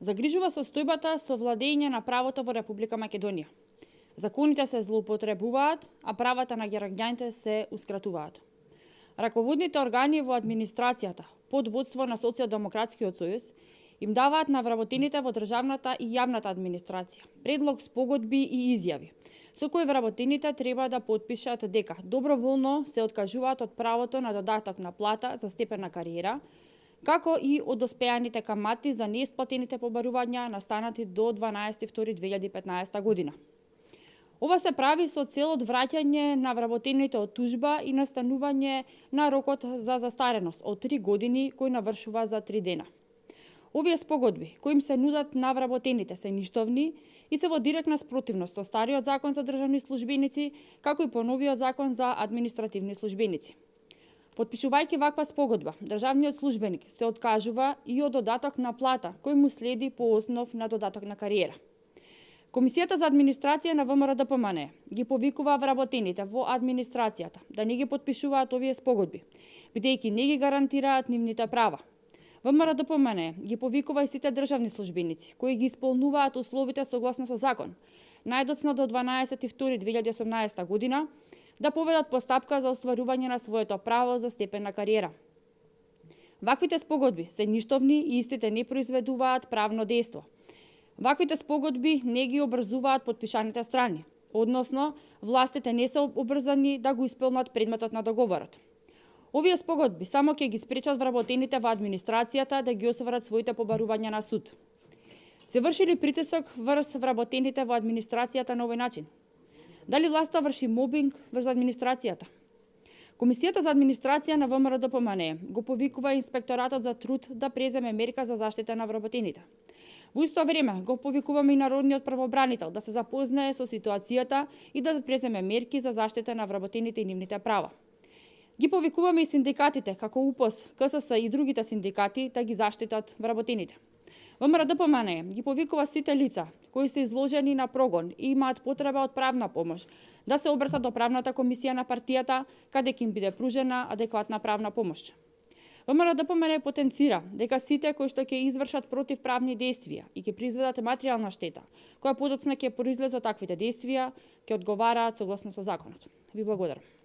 Загрижува состојбата со владење на правото во Република Македонија. Законите се злоупотребуваат, а правата на граѓаните се ускратуваат. Раководните органи во администрацијата, под водство на Социјалдемократскиот сојуз, им даваат на вработените во државната и јавната администрација предлог спогодби и изјави, со кои вработените треба да потпишат дека доброволно се откажуваат од правото на додаток на плата за степен на кариера, како и од доспеаните камати за неисплатените побарувања настанати до 12.2.2015 година. Ова се прави со цел од враќање на вработените од тужба и настанување на рокот за застареност од 3 години кој навршува за 3 дена. Овие спогодби кои им се нудат на вработените се ништовни и се во директна спротивност со стариот закон за државни службеници, како и по новиот закон за административни службеници. Потпишувајќи ваква спогодба, државниот службеник се откажува и од додаток на плата кој му следи по основ на додаток на кариера. Комисијата за администрација на ВМРО-ДПМНЕ ги повикува вработените во администрацијата да не ги потпишуваат овие спогодби, бидејќи не ги гарантираат нивните права. ВМРО-ДПМНЕ ги повикува и сите државни службеници кои ги исполнуваат условите согласно со закон, најдоцна до 12.2.2018 година, да поведат постапка за остварување на своето право за степен на кариера. Ваквите спогодби се ништовни и истите не произведуваат правно дејство. Ваквите спогодби не ги обрзуваат потпишаните страни, односно властите не се обрзани да го исполнат предметот на договорот. Овие спогодби само ќе ги спречат вработените во администрацијата да ги остварат своите побарувања на суд. Се врши ли притисок врз вработените во администрацијата на овој начин? Дали власта врши мобинг врз администрацијата? Комисијата за администрација на ВМРО-ДПМНЕ го повикува инспекторатот за труд да преземе мерка за заштита на вработените. Во исто време го повикуваме и народниот правобранител да се запознае со ситуацијата и да преземе мерки за заштита на вработените и нивните права. Ги повикуваме и синдикатите, како УПОС, КСС и другите синдикати да ги заштитат вработените. ВМРО-ДПМНЕ ги повикува сите лица кои се изложени на прогон и имаат потреба од правна помош да се обратат до правната комисија на партијата каде ќе им биде пружена адекватна правна помош. ВМРО-ДПМНЕ потенцира дека сите кои што ќе извршат противправни действија и ќе произведат материјална штета, која подоцна ќе произлезе од таквите действија, ќе одговараат согласно со законот. Ви благодарам.